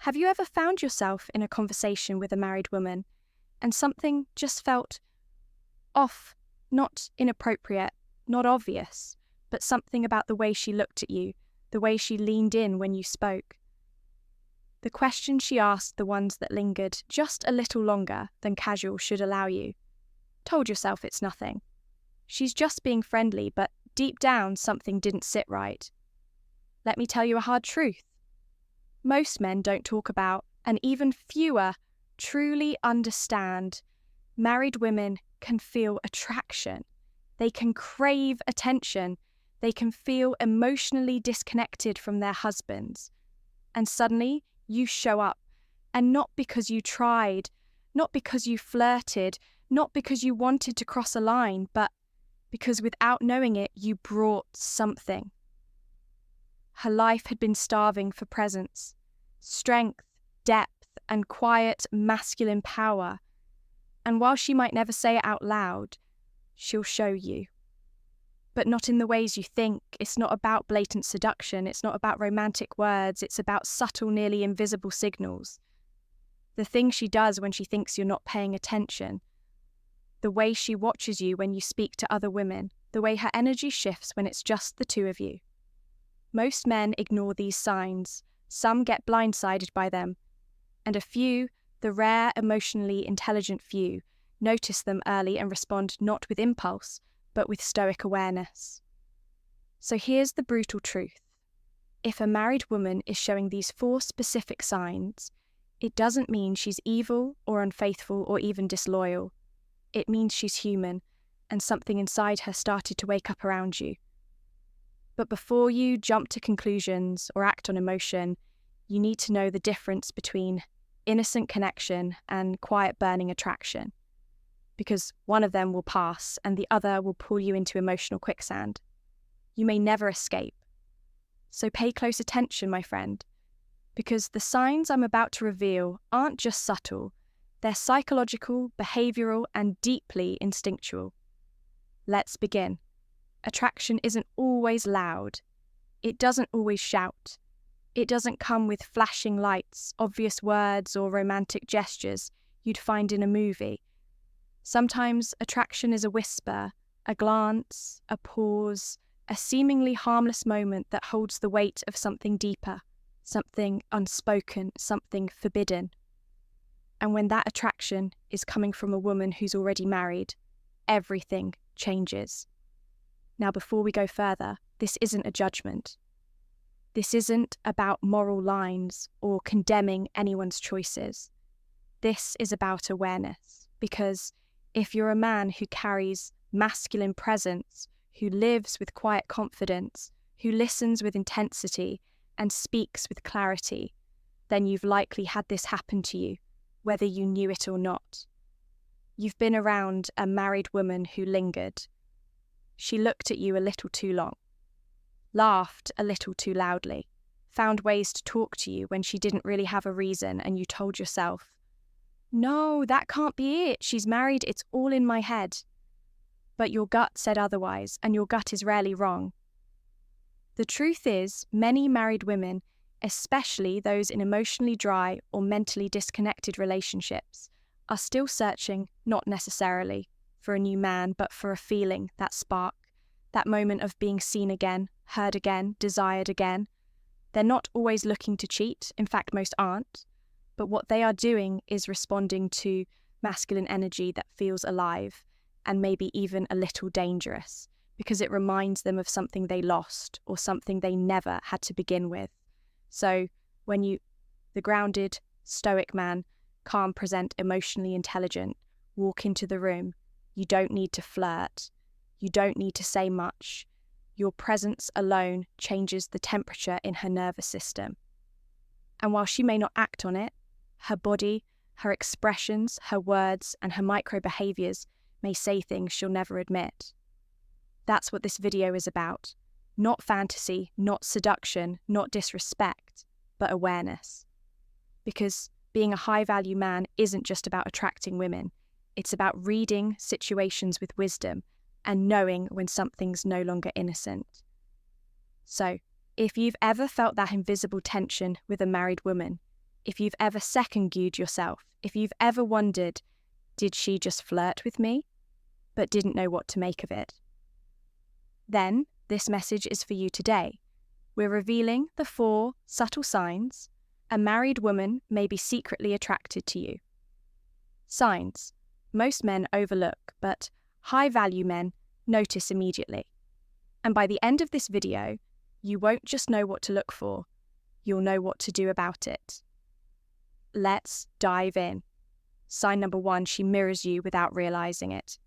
Have you ever found yourself in a conversation with a married woman and something just felt off, not inappropriate, not obvious, but something about the way she looked at you, the way she leaned in when you spoke? The questions she asked, the ones that lingered just a little longer than casual should allow you. Told yourself it's nothing. She's just being friendly, but deep down something didn't sit right. Let me tell you a hard truth. Most men don't talk about, and even fewer truly understand, married women can feel attraction. They can crave attention. They can feel emotionally disconnected from their husbands. And suddenly, you show up, and not because you tried, not because you flirted, not because you wanted to cross a line, but because without knowing it, you brought something. Her life had been starving for presence, strength, depth, and quiet masculine power. And while she might never say it out loud, she'll show you. But not in the ways you think. It's not about blatant seduction. It's not about romantic words. It's about subtle, nearly invisible signals. The things she does when she thinks you're not paying attention. The way she watches you when you speak to other women. The way her energy shifts when it's just the two of you. Most men ignore these signs. Some get blindsided by them. And a few, the rare, emotionally intelligent few, notice them early and respond not with impulse, but with stoic awareness. So here's the brutal truth. If a married woman is showing these 4 specific signs, it doesn't mean she's evil or unfaithful or even disloyal. It means she's human, and something inside her started to wake up around you. But before you jump to conclusions or act on emotion, you need to know the difference between innocent connection and quiet burning attraction. Because one of them will pass and the other will pull you into emotional quicksand. You may never escape. So pay close attention, my friend, because the signs I'm about to reveal aren't just subtle, they're psychological, behavioral, and deeply instinctual. Let's begin. Attraction isn't always loud. It doesn't always shout. It doesn't come with flashing lights, obvious words, or romantic gestures you'd find in a movie. Sometimes attraction is a whisper, a glance, a pause, a seemingly harmless moment that holds the weight of something deeper, something unspoken, something forbidden. And when that attraction is coming from a woman who's already married, everything changes. Now, before we go further, this isn't a judgment. This isn't about moral lines or condemning anyone's choices. This is about awareness, because if you're a man who carries masculine presence, who lives with quiet confidence, who listens with intensity and speaks with clarity, then you've likely had this happen to you, whether you knew it or not. You've been around a married woman who lingered. She looked at you a little too long, laughed a little too loudly, found ways to talk to you when she didn't really have a reason, and you told yourself, "No, that can't be it. She's married. It's all in my head." But your gut said otherwise, and your gut is rarely wrong. The truth is, many married women, especially those in emotionally dry or mentally disconnected relationships, are still searching, not necessarily for a new man, but for a feeling, that spark, that moment of being seen again, heard again, desired again. They're not always looking to cheat. In fact, most aren't. But what they are doing is responding to masculine energy that feels alive and maybe even a little dangerous, because it reminds them of something they lost or something they never had to begin with. So when the grounded, stoic man, calm, present, emotionally intelligent, walk into the room, you don't need to flirt. You don't need to say much. Your presence alone changes the temperature in her nervous system. And while she may not act on it, her body, her expressions, her words, and her micro-behaviours may say things she'll never admit. That's what this video is about. Not fantasy, not seduction, not disrespect, but awareness. Because being a high-value man isn't just about attracting women. It's about reading situations with wisdom and knowing when something's no longer innocent. So, if you've ever felt that invisible tension with a married woman, if you've ever second-guessed yourself, if you've ever wondered, did she just flirt with me, but didn't know what to make of it? Then, this message is for you today. We're revealing the 4 subtle signs a married woman may be secretly attracted to you. Signs most men overlook, but high-value men notice immediately. And by the end of this video, you won't just know what to look for, you'll know what to do about it. Let's dive in. Sign number 1, she mirrors you without realizing it.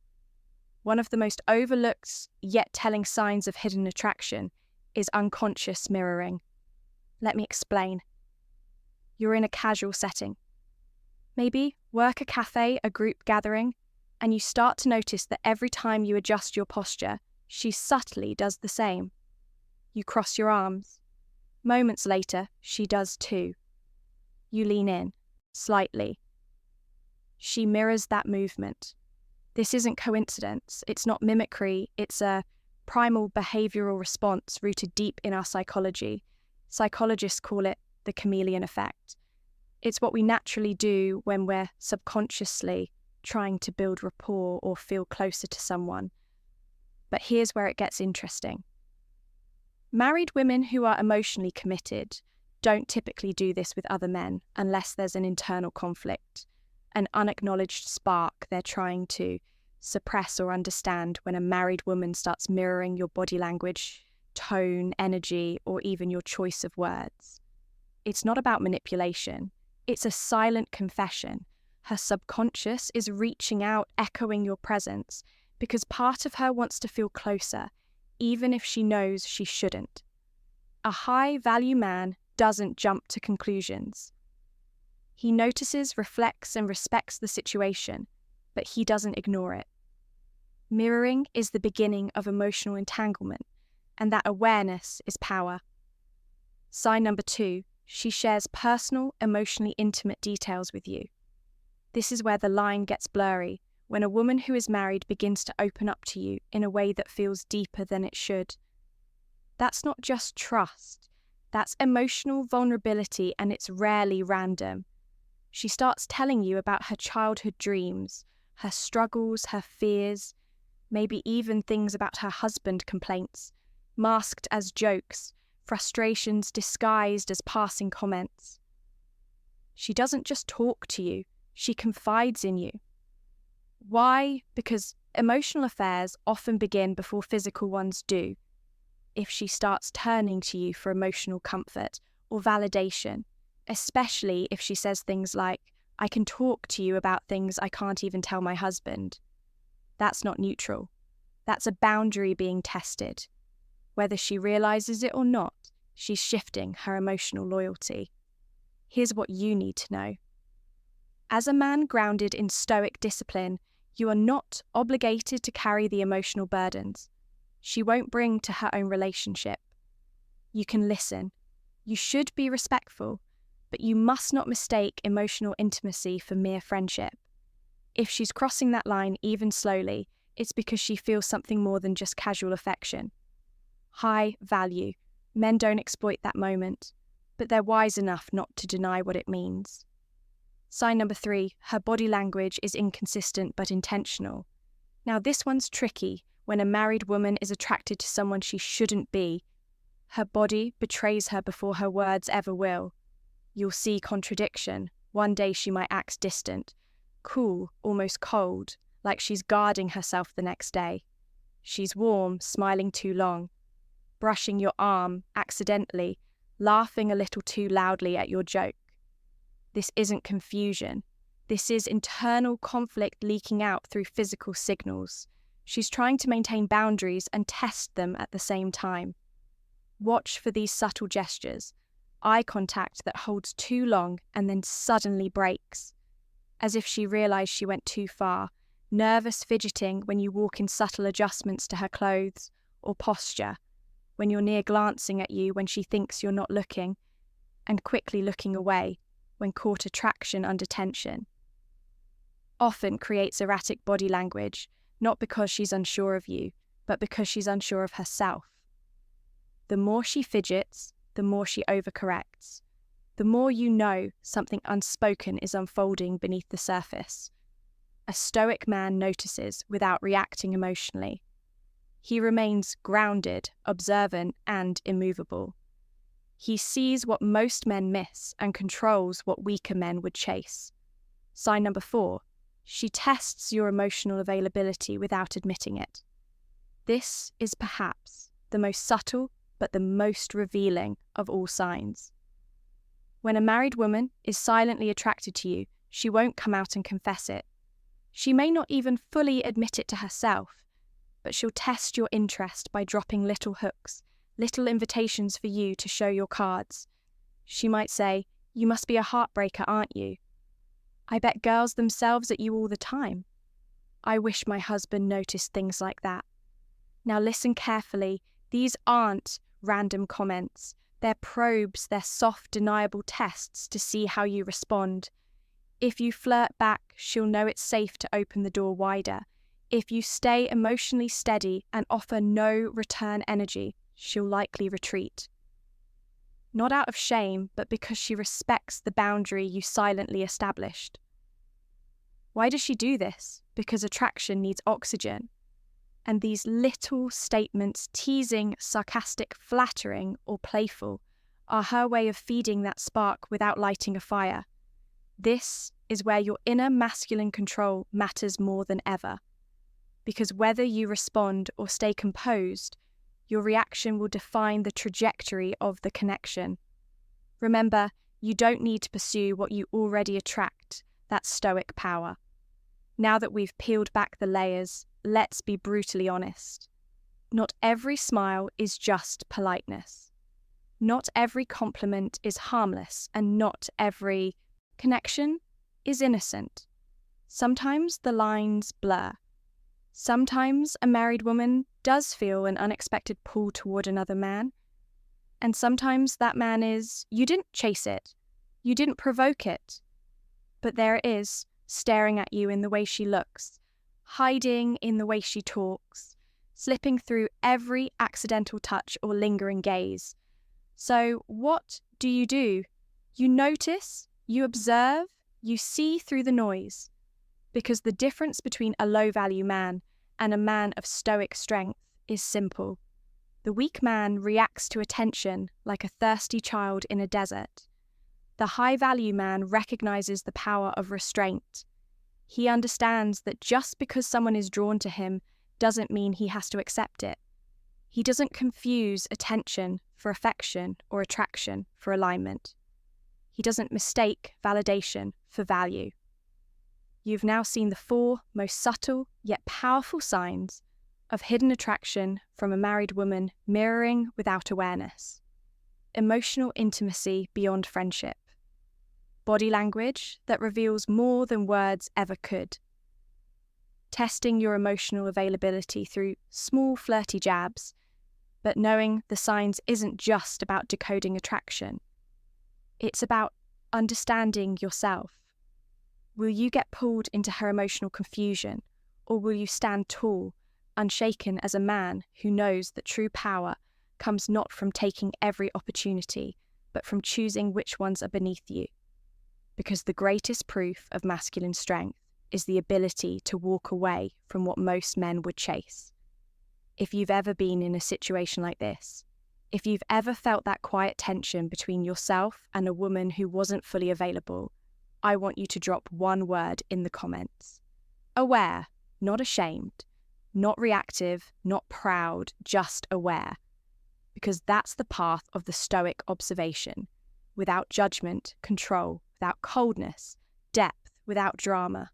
One of the most overlooked, yet telling signs of hidden attraction is unconscious mirroring. Let me explain. You're in a casual setting. Maybe work, a cafe, a group gathering, and you start to notice that every time you adjust your posture, she subtly does the same. You cross your arms. Moments later, she does too. You lean in, slightly. She mirrors that movement. This isn't coincidence, it's not mimicry, it's a primal behavioral response rooted deep in our psychology. Psychologists call it the chameleon effect. It's what we naturally do when we're subconsciously trying to build rapport or feel closer to someone. But here's where it gets interesting. Married women who are emotionally committed don't typically do this with other men unless there's an internal conflict, an unacknowledged spark they're trying to suppress or understand. When a married woman starts mirroring your body language, tone, energy, or even your choice of words. It's not about manipulation. It's a silent confession. Her subconscious is reaching out, echoing your presence, because part of her wants to feel closer, even if she knows she shouldn't. A high-value man doesn't jump to conclusions. He notices, reflects, and respects the situation, but he doesn't ignore it. Mirroring is the beginning of emotional entanglement, and that awareness is power. Sign number 2, she shares personal, emotionally intimate details with you. This is where the line gets blurry, when a woman who is married begins to open up to you in a way that feels deeper than it should. That's not just trust, that's emotional vulnerability, and it's rarely random. She starts telling you about her childhood dreams, her struggles, her fears, maybe even things about her husband complaints, masked as jokes, frustrations disguised as passing comments. She doesn't just talk to you, she confides in you. Why? Because emotional affairs often begin before physical ones do. If she starts turning to you for emotional comfort or validation, especially if she says things like, I can talk to you about things I can't even tell my husband. That's not neutral. That's a boundary being tested. Whether she realizes it or not, she's shifting her emotional loyalty. Here's what you need to know. As a man grounded in Stoic discipline, you are not obligated to carry the emotional burdens she won't bring to her own relationship. You can listen. You should be respectful, but you must not mistake emotional intimacy for mere friendship. If she's crossing that line even slowly, it's because she feels something more than just casual affection. High value. Men don't exploit that moment, but they're wise enough not to deny what it means. Sign number 3, her body language is inconsistent but intentional. Now this one's tricky when a married woman is attracted to someone she shouldn't be. Her body betrays her before her words ever will. You'll see contradiction. One day she might act distant, cool, almost cold, like she's guarding herself the next day. She's warm, smiling too long, brushing your arm accidentally, laughing a little too loudly at your joke. This isn't confusion. This is internal conflict leaking out through physical signals. She's trying to maintain boundaries and test them at the same time. Watch for these subtle gestures. Eye contact that holds too long and then suddenly breaks, as if she realized she went too far. Nervous fidgeting when you walk in, subtle adjustments to her clothes or posture, when you're near glancing at you when she thinks you're not looking, and quickly looking away when caught attraction under tension. Often creates erratic body language, not because she's unsure of you, but because she's unsure of herself. The more she fidgets, the more she overcorrects. the more you know something unspoken is unfolding beneath the surface. A Stoic man notices without reacting emotionally. He remains grounded, observant, and immovable. He sees what most men miss and controls what weaker men would chase. Sign number 4, she tests your emotional availability without admitting it. This is perhaps the most subtle but the most revealing of all signs. When a married woman is silently attracted to you, she won't come out and confess it. She may not even fully admit it to herself, but she'll test your interest by dropping little hooks, little invitations for you to show your cards. She might say, "You must be a heartbreaker, aren't you? I bet girls themselves at you all the time. I wish my husband noticed things like that." Now listen carefully. These aren't random comments. They're probes, they're soft, deniable tests to see how you respond. If you flirt back, she'll know it's safe to open the door wider. If you stay emotionally steady and offer no return energy, she'll likely retreat. Not out of shame, but because she respects the boundary you silently established. Why does she do this? Because attraction needs oxygen. And these little statements, teasing, sarcastic, flattering, or playful, are her way of feeding that spark without lighting a fire. This is where your inner masculine control matters more than ever. Because whether you respond or stay composed, your reaction will define the trajectory of the connection. Remember, you don't need to pursue what you already attract, that Stoic power. Now that we've peeled back the layers, let's be brutally honest. Not every smile is just politeness. Not every compliment is harmless, and not every connection is innocent. Sometimes the lines blur. Sometimes a married woman does feel an unexpected pull toward another man. And sometimes that man is, you didn't chase it, you didn't provoke it. But there it is, staring at you in the way she looks, hiding in the way she talks, slipping through every accidental touch or lingering gaze. So what do? You notice, you observe, you see through the noise. Because the difference between a low-value man and a man of Stoic strength is simple. The weak man reacts to attention like a thirsty child in a desert. The high-value man recognizes the power of restraint. He understands that just because someone is drawn to him doesn't mean he has to accept it. He doesn't confuse attention for affection or attraction for alignment. He doesn't mistake validation for value. You've now seen the 4 most subtle yet powerful signs of hidden attraction from a married woman mirroring without awareness. Emotional intimacy beyond friendship. Body language that reveals more than words ever could. Testing your emotional availability through small flirty jabs, but knowing the signs isn't just about decoding attraction. It's about understanding yourself. Will you get pulled into her emotional confusion, or will you stand tall, unshaken as a man who knows that true power comes not from taking every opportunity, but from choosing which ones are beneath you? Because the greatest proof of masculine strength is the ability to walk away from what most men would chase. If you've ever been in a situation like this, if you've ever felt that quiet tension between yourself and a woman who wasn't fully available, I want you to drop one word in the comments. Aware, not ashamed, not reactive, not proud, just aware. Because that's the path of the Stoic observation, without judgment, control, without coldness, depth, without drama.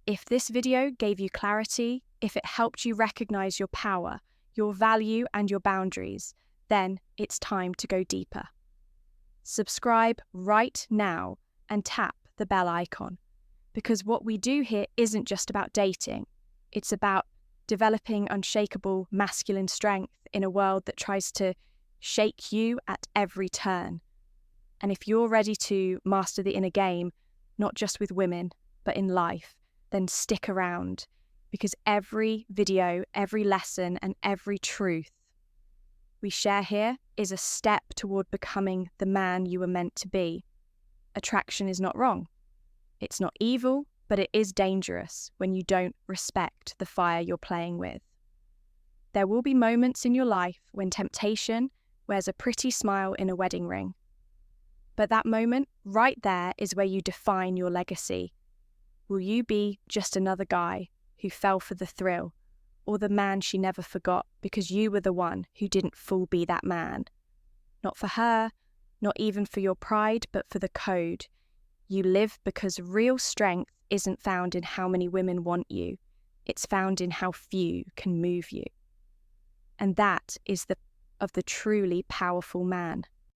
If this video gave you clarity, if it helped you recognize your power, your value, and your boundaries, then it's time to go deeper. Subscribe right now and tap the bell icon, because what we do here isn't just about dating. It's about developing unshakable masculine strength in a world that tries to shake you at every turn. And if you're ready to master the inner game, not just with women, but in life, then stick around, because every video, every lesson, and every truth we share here is a step toward becoming the man you were meant to be. Attraction is not wrong. It's not evil, but it is dangerous when you don't respect the fire you're playing with. There will be moments in your life when temptation wears a pretty smile in a wedding ring. But that moment, right there, is where you define your legacy. Will you be just another guy who fell for the thrill, or the man she never forgot because you were the one who didn't full be that man? Not for her, not even for your pride, but for the code. You live because real strength isn't found in how many women want you. It's found in how few can move you. And that is of the truly powerful man.